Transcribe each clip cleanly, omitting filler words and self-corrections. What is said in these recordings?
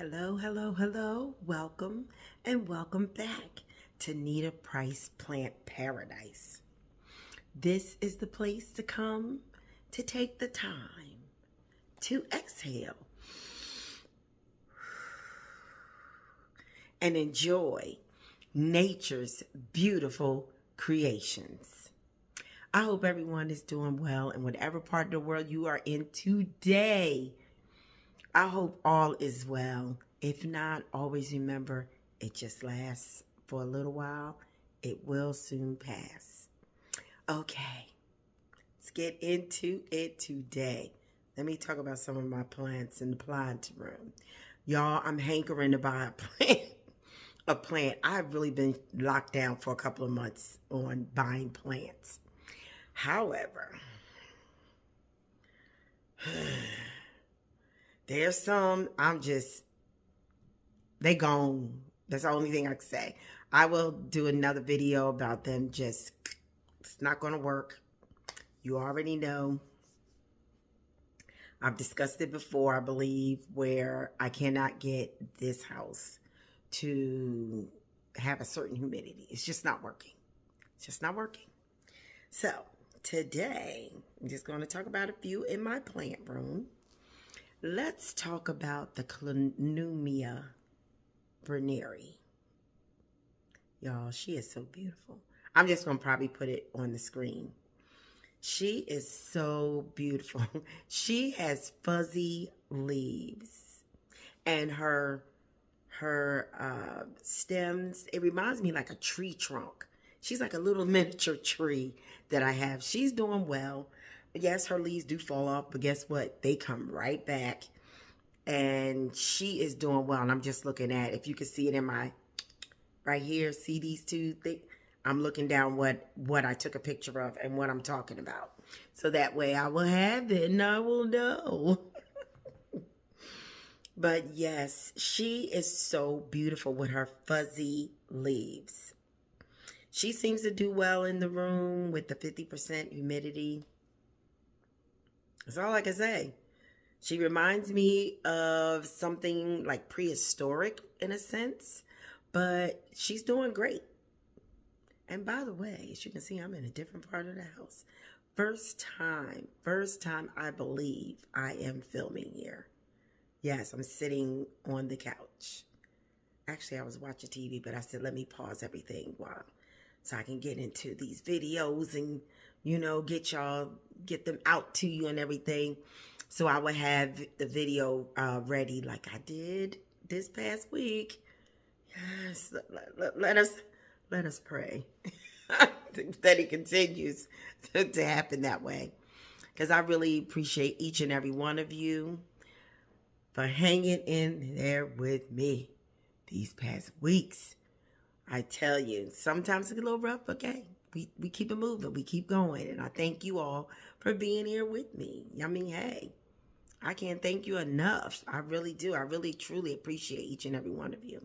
Hello, hello, hello. Welcome and welcome back to Nita Price Plant Paradise. This is the place to come to take the time to exhale and enjoy nature's beautiful creations. I hope everyone is doing well in whatever part of the world you are in today. I hope all is well. If not, always remember it just lasts for a little while. It will soon pass. Okay, let's get into it today. Let me talk about some of my plants in the plant room. Y'all, I'm hankering to buy a plant. I've really been locked down for a couple of months on buying plants. However, there's some, they gone. That's the only thing I can say. I will do another video about them. It's not going to work. You already know. I've discussed it before, I believe, where I cannot get this house to have a certain humidity. It's just not working. It's just not working. So today, I'm just going to talk about a few in my plant room. Let's talk about the Clonumia Berneri. Y'all, she is so beautiful. I'm just going to probably put it on the screen. She is so beautiful. She has fuzzy leaves. And her stems, it reminds me like a tree trunk. She's like a little miniature tree that I have. She's doing well. Yes, her leaves do fall off, but guess what? They come right back. And she is doing well. And I'm just looking at, if you can see it in my, right here, see these two things? I'm looking down what I took a picture of and what I'm talking about. So that way I will have it and I will know. But yes, she is so beautiful with her fuzzy leaves. She seems to do well in the room with the 50% humidity. That's all I can say. She reminds me of something like prehistoric in a sense, but she's doing great. And by the way, as you can see, I'm in a different part of the house. First time I believe I am filming here. Yes, I'm sitting on the couch. Actually, I was watching TV, but I said, let me pause everything so I can get into these videos and, get them out to you and everything. So I would have the video ready like I did this past week. Yes, let us pray that it continues to happen that way. Because I really appreciate each and every one of you for hanging in there with me these past weeks. I tell you, sometimes it's a little rough, okay? We keep it moving. We keep going. And I thank you all for being here with me. I mean, hey, I can't thank you enough. I really do. I really, truly appreciate each and every one of you.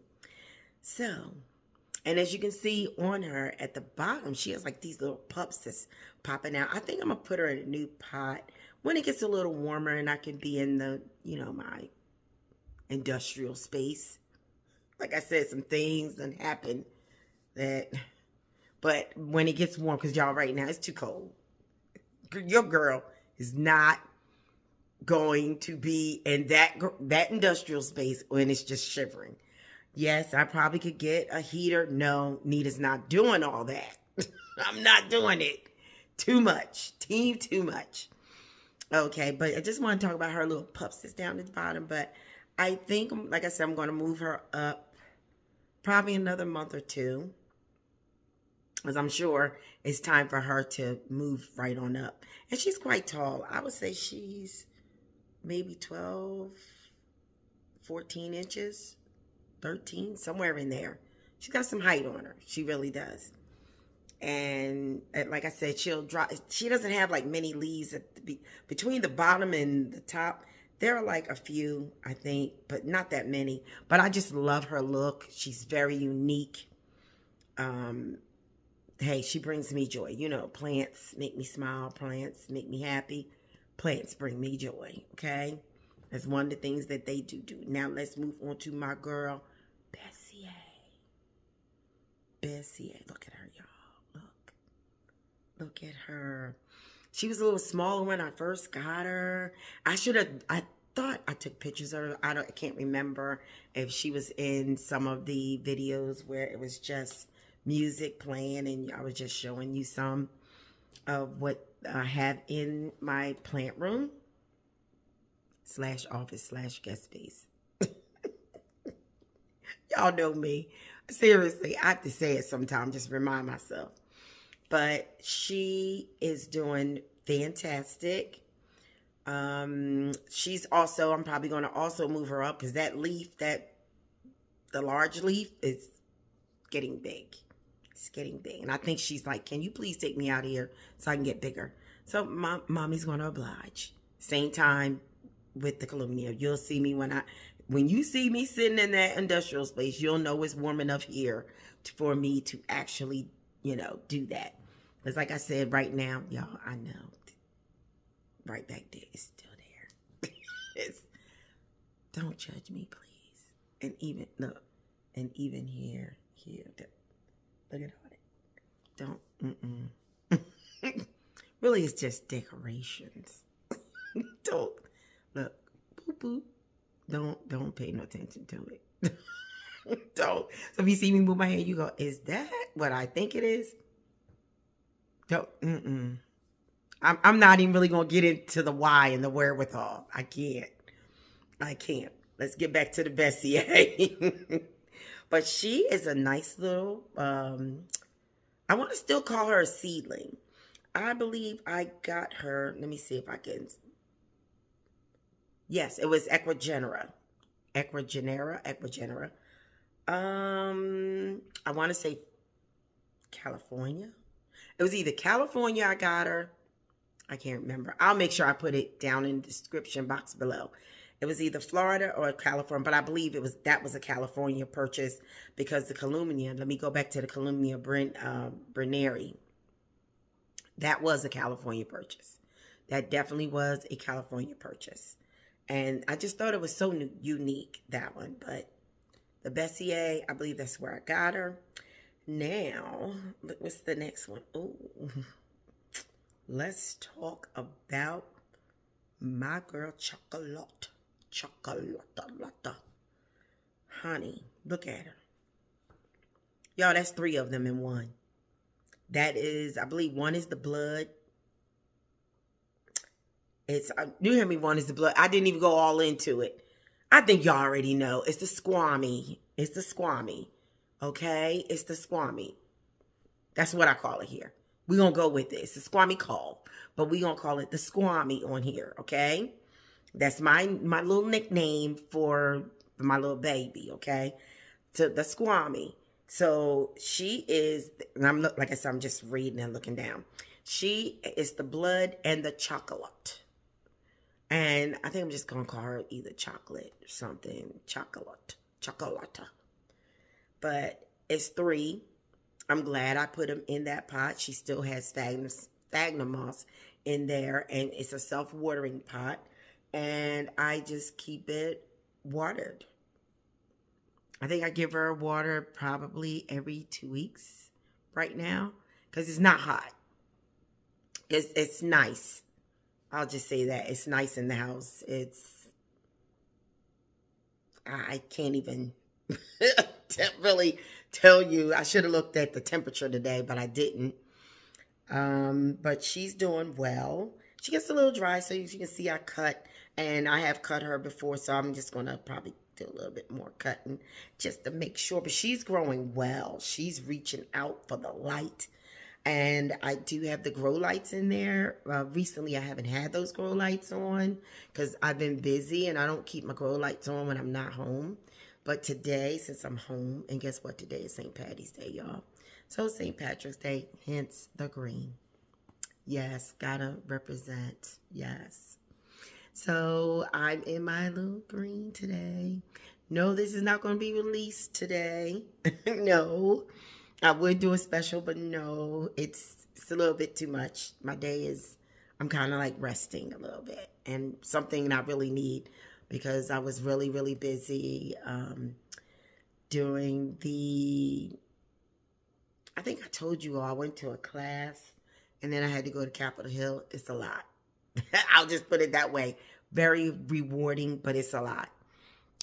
So, and as you can see on her at the bottom, she has like these little pups that's popping out. I think I'm going to put her in a new pot when it gets a little warmer and I can be in the, my industrial space. Like I said, some things that happen but when it gets warm, because y'all right now it's too cold. Your girl is not going to be in that industrial space when it's just shivering. Yes, I probably could get a heater. No, Nita's not doing all that. I'm not doing it. Too much. Too much. Okay, but I just want to talk about her little pups that's down at the bottom. But I think, like I said, I'm going to move her up probably another month or two. Because I'm sure it's time for her to move right on up. And she's quite tall. I would say she's maybe 12, 14 inches. 13, somewhere in there. She's got some height on her. She really does. And like I said, she'll drop. She doesn't have like many leaves between the bottom and the top. There are like a few, I think, but not that many. But I just love her look. She's very unique. Hey, she brings me joy. Plants make me smile. Plants make me happy. Plants bring me joy. Okay. That's one of the things that they do. Now let's move on to my girl, Bessie A. Bessie A. Look at her, y'all. Look at her. She was a little smaller when I first got her. I thought I took pictures of her. I can't remember if she was in some of the videos where it was just music playing and I was just showing you some of what I have in my plant room / office / guest space. Y'all know me. Seriously, I have to say it sometimes, just remind myself. But she is doing fantastic. She's also, I'm probably going to also move her up because that leaf, the large leaf is getting big. It's getting big. And I think she's like, can you please take me out of here so I can get bigger? So mommy's going to oblige. Same time with the Columbia. You'll see me when you see me sitting in that industrial space, you'll know it's warm enough here for me to actually, do that. Because like I said, right now, y'all, I know. Right back there, it's still there. Don't judge me, please. And even, look, and even here, look at all that. Don't, really, it's just decorations. Don't, look, boop, boop. Don't pay no attention to it. Don't. So if you see me move my hand, you go, is that what I think it is? Don't, I'm not even really going to get into the why and the wherewithal. I can't. Let's get back to the Bessie A. But she is a nice little, I want to still call her a seedling. I believe I got her, let me see if I can. Yes, it was Equigenera. I want to say California. It was either California I got her. I can't remember. I'll make sure I put it down in the description box below. It was either Florida or California, but I believe that was a California purchase because the Columbia, let me go back to the Columbia Breneri. That was a California purchase. That definitely was a California purchase. And I just thought it was so unique, that one. But the Bessie A, I believe that's where I got her. Now, what's the next one? Oh, let's talk about my girl Chocolate. Honey, look at her. Y'all, that's 3 of them in one. That is, I believe one is the blood. You hear me, one is the blood. I didn't even go all into it. I think y'all already know. It's the squammy. Okay? It's the squammy. That's what I call it here. We're going to go with it. It's the squammy call. But we're going to call it the squammy on here. Okay? That's my little nickname for my little baby. Okay? So the squammy. So she is, and like I said, I'm just reading and looking down. She is the blood and the chocolate. And I think I'm just going to call her either chocolate or something. Chocolate. But it's 3. I'm glad I put them in that pot. She still has sphagnum moss in there. And it's a self-watering pot. And I just keep it watered. I think I give her water probably every 2 weeks right now. Because it's not hot. It's nice. I'll just say that. It's nice in the house. I can't even really tell you. I should have looked at the temperature today, but I didn't. But she's doing well. She gets a little dry, so you can see I cut. And I have cut her before, so I'm just going to probably do a little bit more cutting just to make sure. But she's growing well. She's reaching out for the light. And I do have the grow lights in there. Recently, I haven't had those grow lights on because I've been busy and I don't keep my grow lights on when I'm not home. But today, since I'm home, and guess what? Today is St. Patty's Day, y'all. So St. Patrick's Day, hence the green. Yes, gotta represent. Yes. So I'm in my little green today. No, this is not going to be released today. No. I would do a special, but no, it's a little bit too much. My day is, I'm kind of like resting a little bit, and something I really need because I was really, really busy during I think I told you all I went to a class and then I had to go to Capitol Hill. It's a lot. I'll just put it that way. Very rewarding, but it's a lot.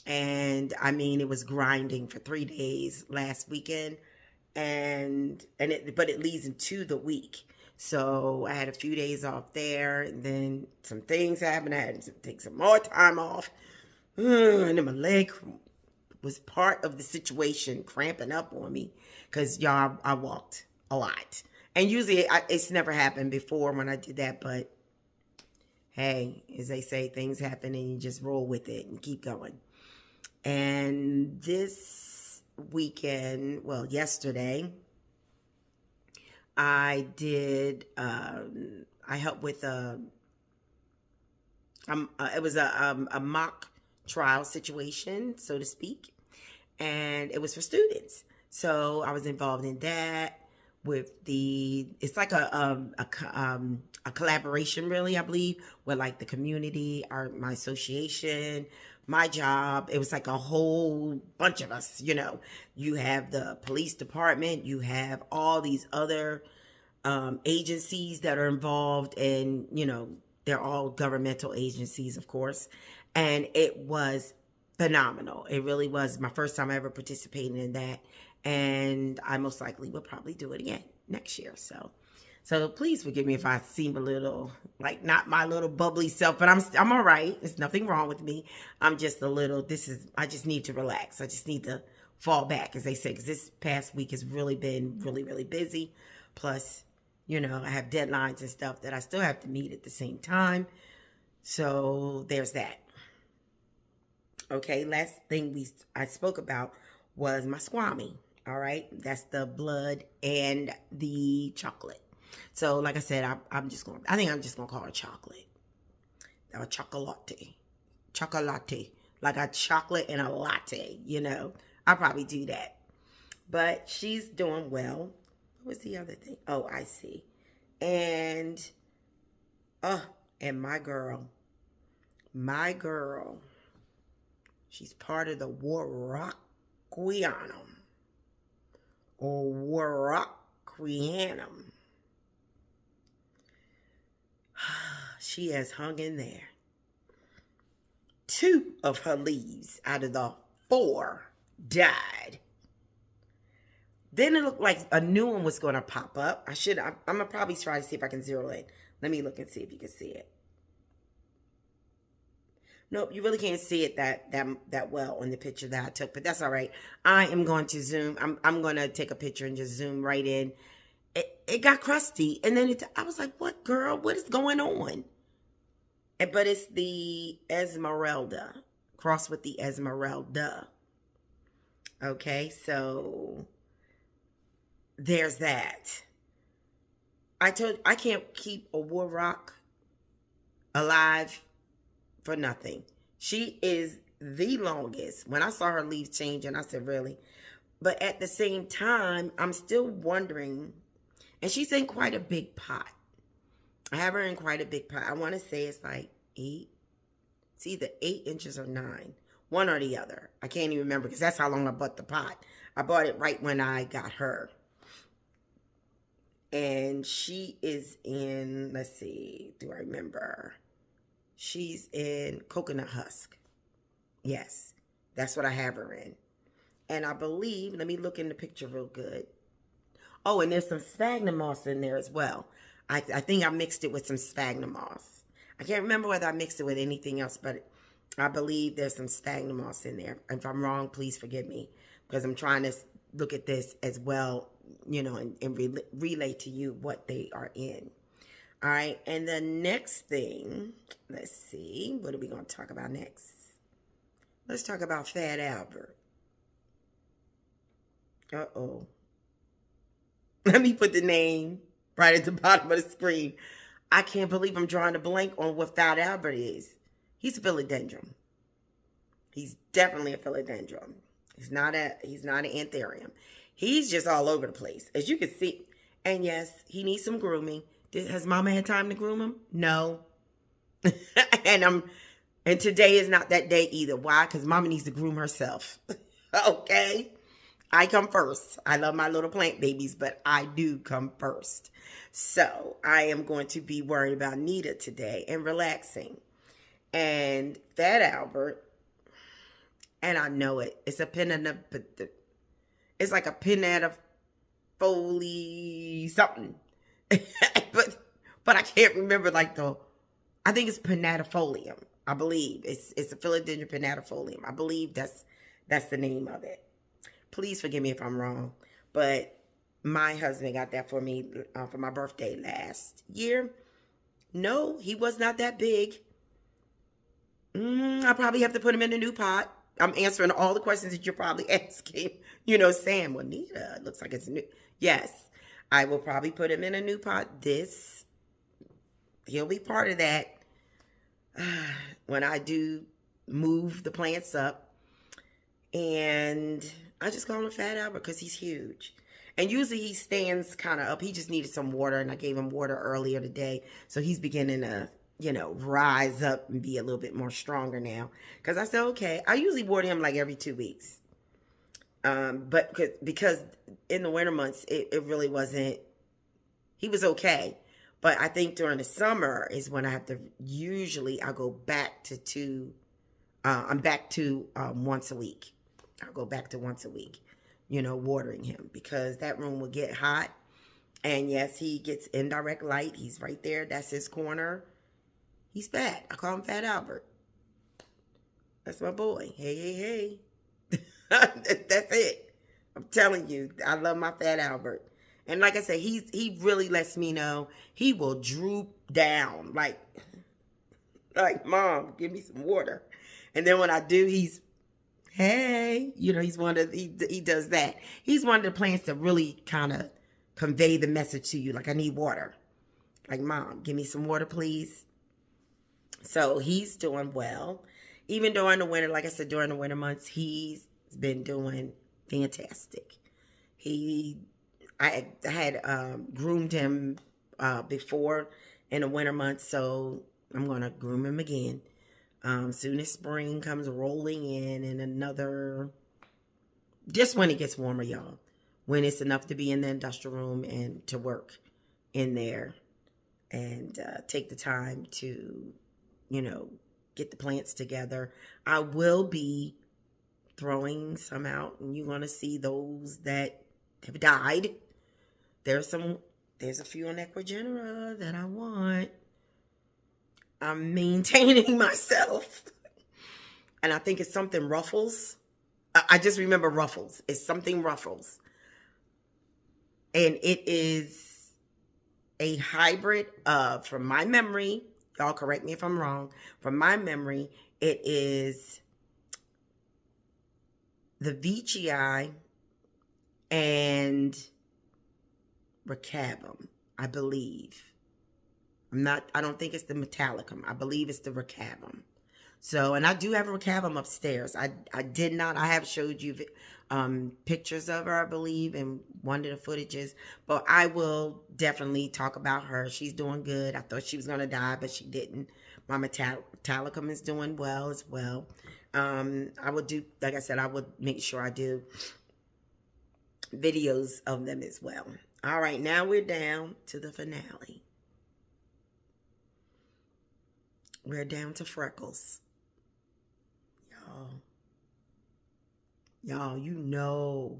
And I mean, it was grinding for 3 days last weekend, but it leads into the week. So I had a few days off there, and then some things happened. I had to take some more time off, and then my leg was part of the situation, cramping up on me, because y'all, I walked a lot, and usually it's never happened before when I did that, but hey, as they say, things happen, and you just roll with it and keep going. And this weekend, well, yesterday, I did, I helped with it was a mock trial situation, so to speak, and it was for students. So I was involved in that with it's like a collaboration, really, I believe, with like the community, my association, my job. It was like a whole bunch of us, you have the police department, you have all these other agencies that are involved, and they're all governmental agencies, of course. And it was phenomenal. It really was my first time ever participating in that, and I most likely will probably do it again next year. So please forgive me if I seem a little like not my little bubbly self, but I'm all right. There's nothing wrong with me. I'm just a little, I just need to relax. I just need to fall back, as they say, because this past week has really been really, really busy. Plus, I have deadlines and stuff that I still have to meet at the same time. So there's that. Okay, last thing I spoke about was my squammy. All right, that's the blood and the chocolate. So, like I said, I think I'm just gonna call it chocolate, or chocolate, like a chocolate and a latte. I'll probably do that. But she's doing well. What was the other thing? Oh, I see. And my girl, she's part of the Warraquianum. She has hung in there. 2 of her leaves out of the 4 died. Then it looked like a new one was going to pop up. I'm going to probably try to see if I can zero in. Let me look and see if you can see it. Nope, you really can't see it that well on the picture that I took, but that's all right. I am going to zoom. I'm going to take a picture and just zoom right in. It got crusty, and then I was like, "What, girl? What is going on?" But it's the Esmeralda, crossed with the Esmeralda. Okay, so there's that. I can't keep a war rock alive for nothing. She is the longest. When I saw her leaves changing, I said, really? But at the same time, I'm still wondering, and she's in quite a big pot. I have her in quite a big pot. I want to say it's like 8. It's either 8 inches or 9. One or the other. I can't even remember, because that's how long I bought the pot. I bought it right when I got her. And she is in, let's see, do I remember? She's in coconut husk. Yes, that's what I have her in. And I believe, let me look in the picture real good. Oh, and there's some sphagnum moss in there as well. I think I mixed it with some sphagnum moss. I can't remember whether I mixed it with anything else, but I believe there's some sphagnum moss in there. If I'm wrong, please forgive me, because I'm trying to look at this as well, and relay to you what they are in. All right, and the next thing, let's see, what are we going to talk about next? Let's talk about Fat Albert. Uh-oh. Let me put the name right at the bottom of the screen. I can't believe I'm drawing a blank on what Fat Albert is. He's a philodendron. He's definitely a philodendron. He's not an anthurium. He's just all over the place, as you can see. And yes, he needs some grooming. Has Mama had time to groom him? No. And And today is not that day either. Why? Because mama needs to groom herself. Okay? I come first. I love my little plant babies, but I do come first. So I am going to be worried about Nita today and relaxing. And Fat Albert, and I know it. It's a it's like a pinatafoley something. but I can't remember like I think it's pinatafolium. I believe it's a philodendron pinatafolium. I believe that's the name of it. Please forgive me if I'm wrong, but my husband got that for me for my birthday last year. No, he was not that big. I probably have to put him in a new pot. I'm answering all the questions that you're probably asking. You know, Sam, well, Nita, it looks like it's new. Yes, I will probably put him in a new pot. He'll be part of that when I do move the plants up. And I just call him Fat Albert because he's huge. And usually he stands kind of up. He just needed some water, and I gave him water earlier today. So he's beginning to, rise up and be a little bit more stronger now. Because I said, okay, I usually water him like every 2 weeks. But because in the winter months, it really wasn't, he was okay. But I think during the summer is when I have to, usually I go back to I'm back to once a week. I'll go back to once a week, watering him because that room will get hot. And yes, he gets indirect light. He's right there. That's his corner. He's fat. I call him Fat Albert. That's my boy. Hey. That's it. I'm telling you, I love my Fat Albert. And like I said, he really lets me know he will droop down. Like, Mom, give me some water. And then when I do, he's, hey, he's he does that. He's one of the plants that really kind of convey the message to you. Like, I need water. Like, Mom, give me some water, please. So he's doing well. Even during the winter, like I said, during the winter months, he's been doing fantastic. I had groomed him before in the winter months, so I'm going to groom him again. Soon as spring comes rolling in just when it gets warmer, y'all. When it's enough to be in the industrial room and to work in there and take the time to, get the plants together. I will be throwing some out, and you're going to see those that have died. There's a few on Equigenera that I want. I'm maintaining myself. And I think it's something Ruffles. I just remember Ruffles. It's something Ruffles. And it is a hybrid of, from my memory, y'all correct me if I'm wrong, from my memory, it is the Veitchii and Ricabum, I believe. I don't think it's the Metallicum. I believe it's the Ricabum. So, and I do have a Ricabum upstairs. I have showed you pictures of her, I believe, in one of the footages. But I will definitely talk about her. She's doing good. I thought she was going to die, but she didn't. My Metallicum is doing well as well. I would do, like I said, I would make sure I do videos of them as well. All right, now we're down to the finale. We're down to Freckles. Y'all, you know,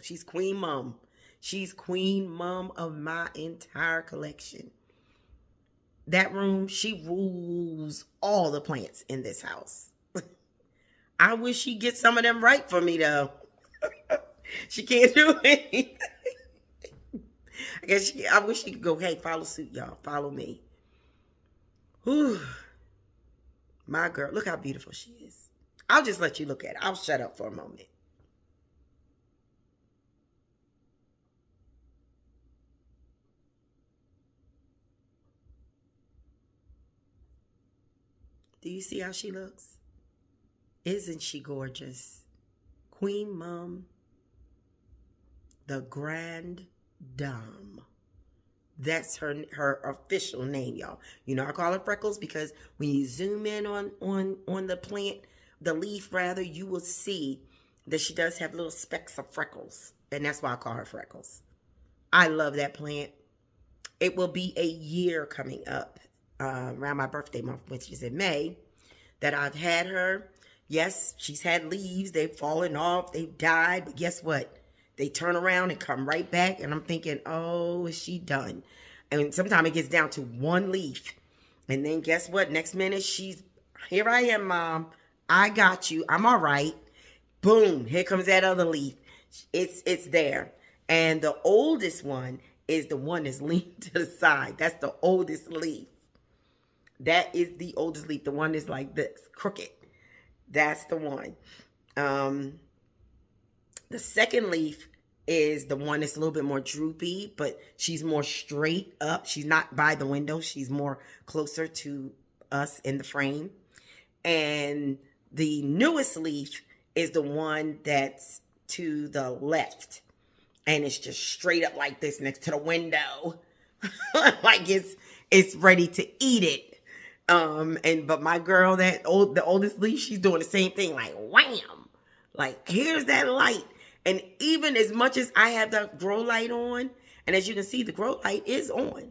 she's Queen Mom. She's Queen Mom of my entire collection. That room, she rules all the plants in this house. I wish she'd get some of them right for me, though. She can't do anything. I wish she could go, hey, follow suit, y'all. Follow me. Whew. My girl, look how beautiful she is. I'll just let you look at it. I'll shut up for a moment. Do you see how she looks? Isn't she gorgeous? Queen Mom, the Grande Dame. That's her official name, y'all. You know I call her Freckles because when you zoom in on the plant, the leaf rather, you will see that she does have little specks of freckles, and that's why I call her Freckles. I love that plant. It will be a year coming up around my birthday month, which is in May, that I've had her. Yes, she's had leaves. They've fallen off. They've died. But guess what? They turn around and come right back. And I'm thinking, oh, is she done? And sometimes it gets down to one leaf. And then guess what? Next minute, here I am, Mom. I got you. I'm all right. Boom. Here comes that other leaf. It's there. And the oldest one is the one that's leaned to the side. That's the oldest leaf. That is the oldest leaf. The one that's like this, crooked. That's the one. The second leaf is the one that's a little bit more droopy, but she's more straight up. She's not by the window. She's more closer to us in the frame. And the newest leaf is the one that's to the left. And it's just straight up like this next to the window. Like it's ready to eat it. But my girl, the oldest leaf, she's doing the same thing, like wham. Like, here's that light. And even as much as I have the grow light on, and as you can see, the grow light is on.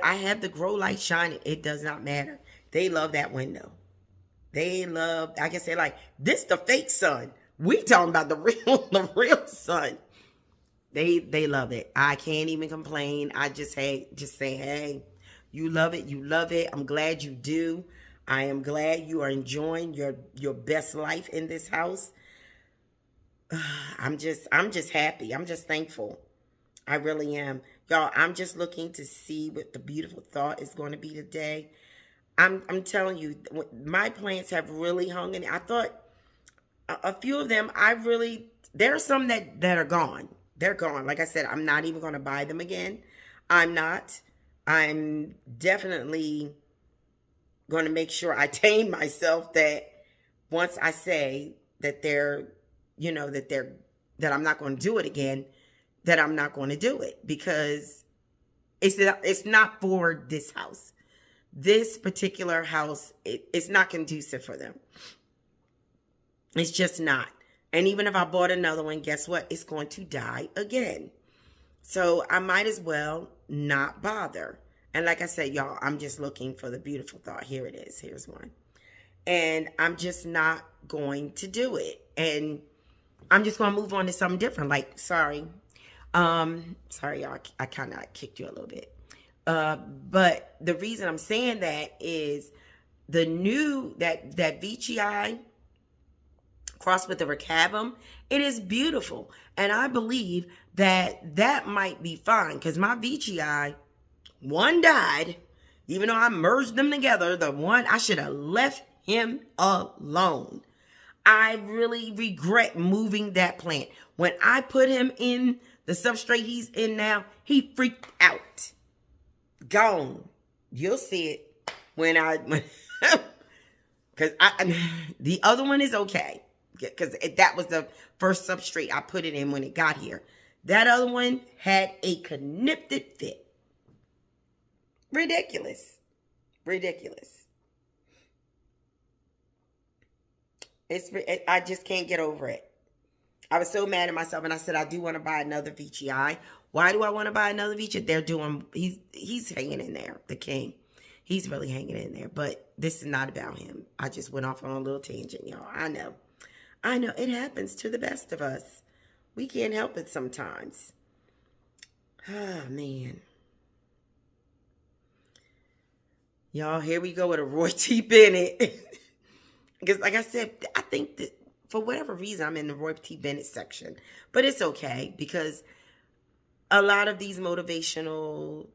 I have the grow light shining. It does not matter. They love that window. They love, I can say, like, this the fake sun. We talking about the real sun. They love it. I can't even complain. I just say, hey, you love it. You love it. I'm glad you do. I am glad you are enjoying your best life in this house. I'm just happy. I'm just thankful. I really am. Y'all, I'm just looking to see what the beautiful thought is going to be today. I'm telling you, my plants have really hung in. I thought a few of them, there are some that are gone. They're gone. Like I said, I'm not even going to buy them again. I'm not. I'm definitely going to make sure I tame myself that once I say that that I'm not going to do it again, that I'm not going to do it, because it's not for this house. This particular house, it's not conducive for them. It's just not. And even if I bought another one, guess what? It's going to die again. So I might as well not bother. And like I said, y'all, I'm just looking for the beautiful thought. Here it is. Here's one. And I'm just not going to do it. And I'm just going to move on to something different. Like, sorry, y'all, I kind of kicked you a little bit. But the reason I'm saying that is the new, that VGI crossed with the Ricabum, it is beautiful. And I believe that might be fine, because my VGI, one died, even though I merged them together. The one, I should have left him alone. I really regret moving that plant. When I put him in the substrate he's in now, he freaked out. Gone. You'll see it when because the other one is okay, because that was the first substrate I put it in when it got here. That other one had a connipted fit. Ridiculous. I just can't get over it. I was so mad at myself, and I said I do want to buy another VGI. Why do I want to buy another VGI? He's hanging in there, the king. He's really hanging in there, but this is not about him. I just went off on a little tangent, y'all. I know. It happens to the best of us. We can't help it sometimes. Oh, man. Y'all, here we go with a Roy T. Bennett. Because like I said, I think that for whatever reason, I'm in the Roy T. Bennett section. But it's okay, because a lot of these motivational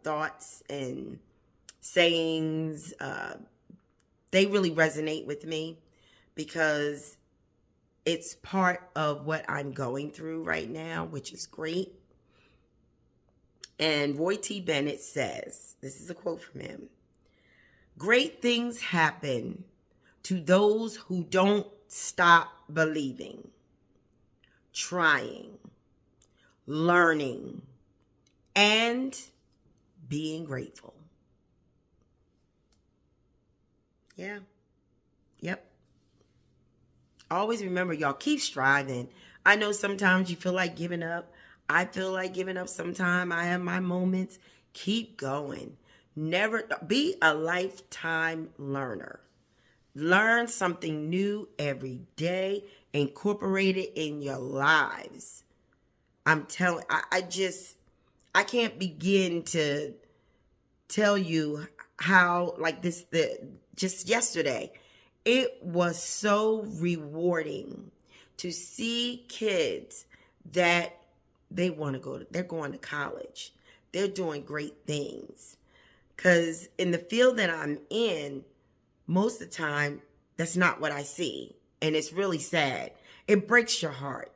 thoughts and sayings, they really resonate with me, because it's part of what I'm going through right now, which is great. And Roy T. Bennett says, this is a quote from him: "Great things happen to those who don't stop believing, trying, learning, and being grateful. Yeah. Yep. Always remember, y'all, keep striving. I know sometimes you feel like giving up. I feel like giving up sometimes. I have my moments. Keep going. Never be a lifetime learner. Learn something new every day. Incorporate it in your lives. I'm telling, I can't begin to tell you how, like just yesterday, it was so rewarding to see kids that they're going to college. They're doing great things. Because in the field that I'm in, most of the time, that's not what I see. And it's really sad. It breaks your heart.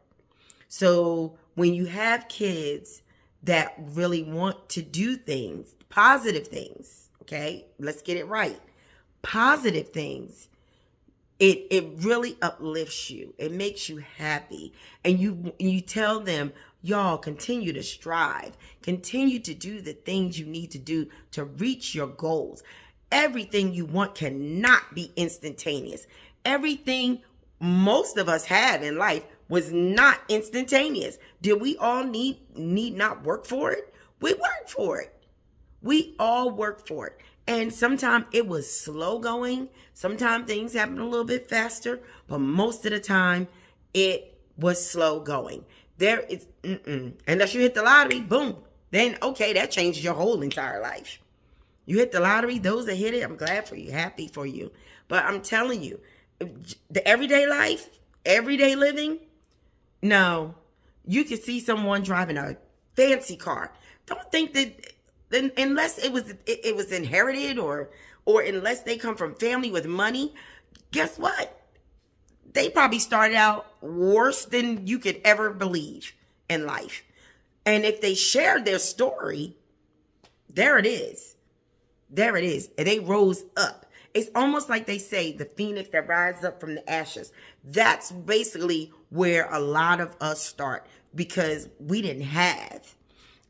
So when you have kids that really want to do things, positive things, okay? Let's get it right. Positive things. It really uplifts you. It makes you happy. And you tell them, y'all, continue to strive. Continue to do the things you need to do to reach your goals. Everything you want cannot be instantaneous. Everything most of us had in life was not instantaneous. Did we all need not work for it? We worked for it. We all worked for it. And sometimes it was slow going. Sometimes things happened a little bit faster, but most of the time it was slow going. Unless you hit the lottery, boom. Then, okay, that changes your whole entire life. You hit the lottery, those that hit it, I'm glad for you, happy for you. But I'm telling you, the everyday life, everyday living, no. You can see someone driving a fancy car. Don't think that, unless it was inherited or unless they come from family with money, guess what? They probably started out worse than you could ever believe in life. And if they shared their story, there it is. There it is. And they rose up. It's almost like they say the phoenix that rises up from the ashes. That's basically where a lot of us start because we didn't have.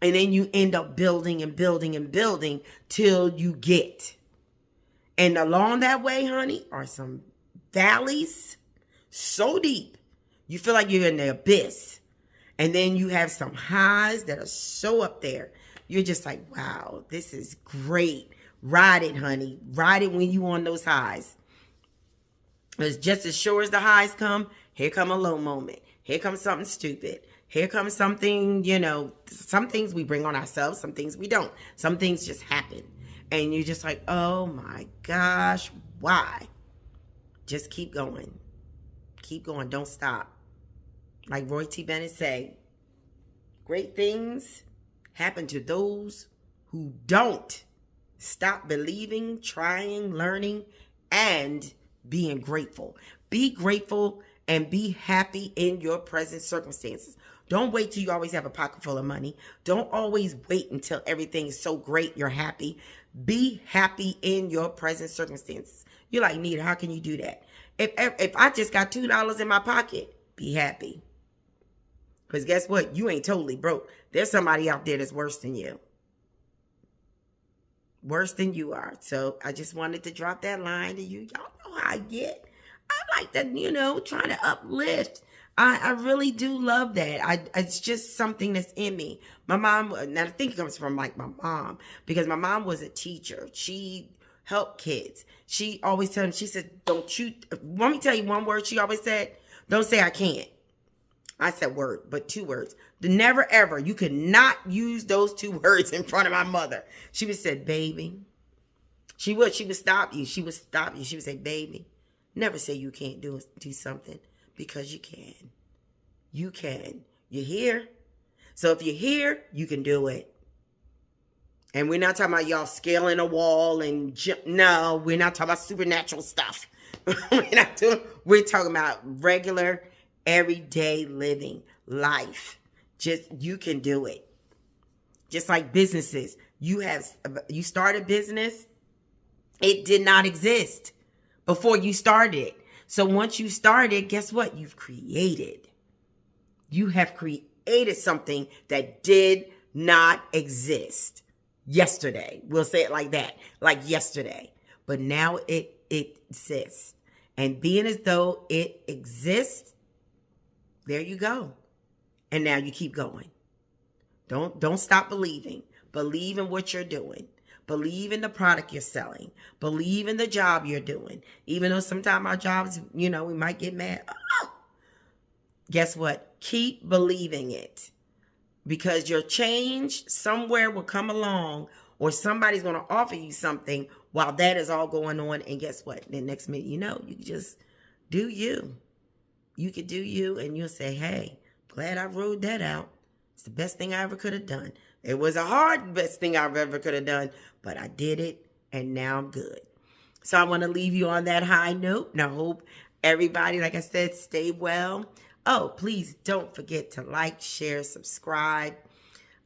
And then you end up building and building and building till you get. And along that way, honey, are some valleys so deep. You feel like you're in the abyss. And then you have some highs that are so up there. You're just like, wow, this is great. Ride it, honey. Ride it when you on those highs. It's just as sure as the highs come, here come a low moment. Here comes something stupid. Here comes something, some things we bring on ourselves, some things we don't. Some things just happen. And you're just like, oh my gosh, why? Just keep going. Keep going. Don't stop. Like Roy T. Bennett say, great things happen to those who don't stop believing, trying, learning, and being grateful. Be grateful and be happy in your present circumstances. Don't wait till you always have a pocket full of money. Don't always wait until everything is so great you're happy. Be happy in your present circumstances. You're like, Nita, how can you do that? If I just got $2 in my pocket, be happy. Because guess what? You ain't totally broke. There's somebody out there that's worse than you. Worse than you are. So I just wanted to drop that line to you. Y'all know how I get. I like that, trying to uplift. I really do love that. It's just something that's in me. My mom, and I think it comes from like my mom, because my mom was a teacher. She helped kids. She always told me, she said, want me to tell you one word she always said? Don't say I can't. I said word, but 2 words. Never ever. You could not use those 2 words in front of my mother. She would say, baby. She would stop you. She would stop you. She would say, baby, never say you can't do something, because you can. You can. You're here. So if you're here, you can do it. And we're not talking about y'all scaling a wall and no, we're not talking about supernatural stuff. We're talking about regular, everyday living life. Just, you can do it. Just like businesses. You start a business, it did not exist before you started. So once you started, guess what? You've created. You have created something that did not exist. yesterday. We'll say it like that, like yesterday. But now it exists. And being as though it exists, there you go. And now you keep going. Don't stop believing. Believe in what you're doing. Believe in the product you're selling. Believe in the job you're doing. Even though sometimes our jobs, we might get mad. Oh, guess what? Keep believing it. Because your change somewhere will come along, or somebody's going to offer you something while that is all going on. And guess what? The next minute, you can just do you. You could do you, and you'll say, hey, glad I rode that out. It's the best thing I ever could have done. It was a hard best thing I ever could have done, but I did it, and now I'm good. So I want to leave you on that high note, and I hope everybody, like I said, stay well. Oh, please don't forget to like, share, subscribe.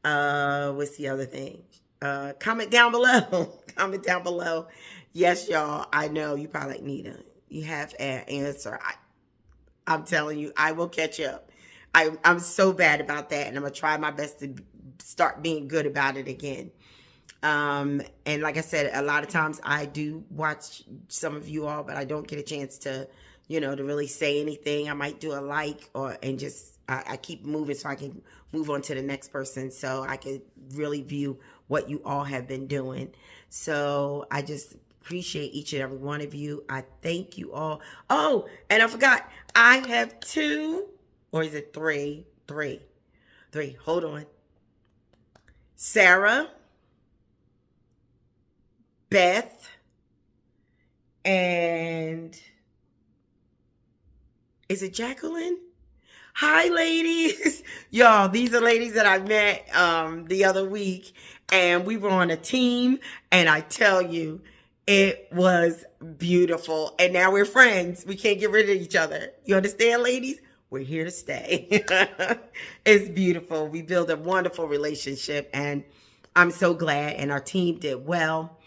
What's the other thing? Comment down below. Comment down below. Yes, y'all, I know you probably like, Nita, you have an answer. I'm telling you, I will catch up. I'm so bad about that, and I'm going to try my best to start being good about it again. And like I said, a lot of times I do watch some of you all, but I don't get a chance to, to really say anything. I might do a like and just, I keep moving so I can move on to the next person so I can really view what you all have been doing. So I just appreciate each and every one of you. I thank you all. Oh, and I forgot, I have 2, or is it 3? 3. Hold on. Sarah, Beth, and is it Jacqueline? Hi, ladies. Y'all, these are ladies that I met the other week, and we were on a team, and I tell you, it was beautiful. And now we're friends. We can't get rid of each other. You understand, ladies? We're here to stay. It's beautiful. We build a wonderful relationship, and I'm so glad. And our team did well,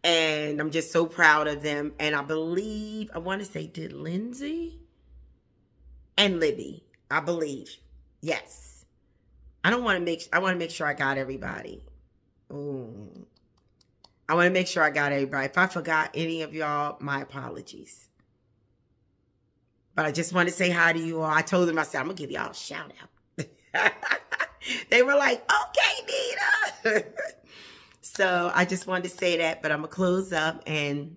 and I'm just so proud of them. And I want to say, did Lindsay and Libby? I believe, yes. I want to make sure I got everybody. Ooh. I want to make sure I got everybody. If I forgot any of y'all, my apologies. But I just want to say hi to you all. I told them, I said, I'm going to give y'all a shout out. They were like, okay, Nita. So I just wanted to say that, but I'm going to close up. And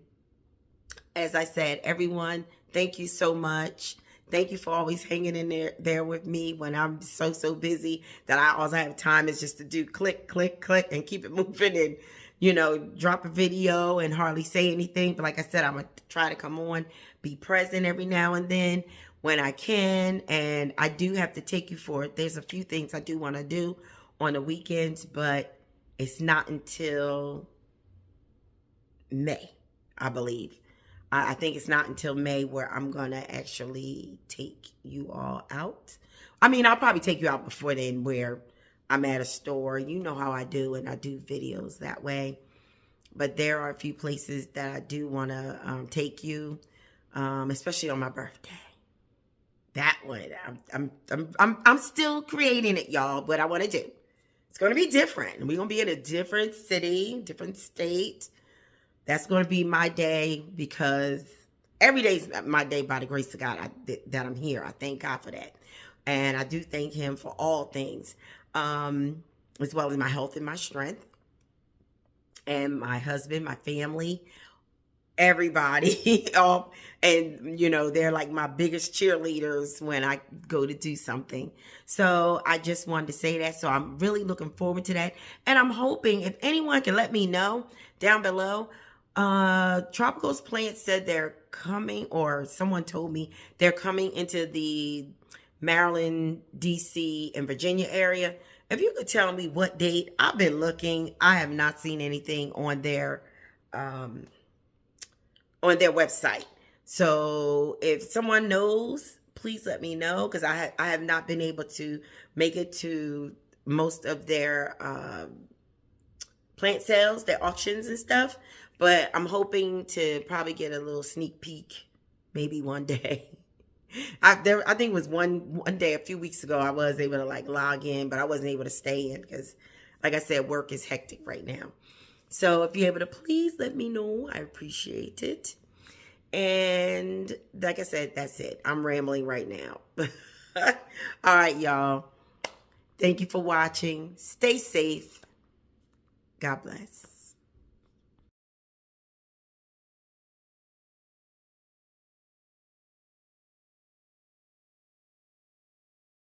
as I said, everyone, thank you so much. Thank you for always hanging in there with me when I'm so busy that all I have time is just to do click, click, click and keep it moving and, drop a video and hardly say anything. But like I said, I'm going to try to come on, be present every now and then when I can. And I do have to take you for it. There's a few things I do want to do on the weekends, but it's not until May, I believe. I think it's not until May where I'm going to actually take you all out. I mean, I'll probably take you out before then where I'm at a store. You know how I do, and I do videos that way. But there are a few places that I do want to take you, especially on my birthday. That one, I'm still creating it, y'all, but I want to do. It's going to be different. We're going to be in a different city, different state. That's going to be my day because every day's my day by the grace of God that I'm here. I thank God for that. And I do thank him for all things, as well as my health and my strength, and my husband, my family, everybody. And, they're like my biggest cheerleaders when I go to do something. So I just wanted to say that. So I'm really looking forward to that. And I'm hoping if anyone can let me know down below. Tropicals Plant said they're coming, or someone told me they're coming into the Maryland, DC, and Virginia area. If you could tell me what date, I've been looking. I have not seen anything on their website. So if someone knows, please let me know, because I have not been able to make it to most of their plant sales, their auctions and stuff. But I'm hoping to probably get a little sneak peek maybe one day. I think it was one day a few weeks ago I was able to log in, but I wasn't able to stay in because Like I said, work is hectic right now. So if you're able to please let me know, I appreciate it. And like I said, that's it. I'm rambling right now. All right, y'all. Thank you for watching. Stay safe. God bless.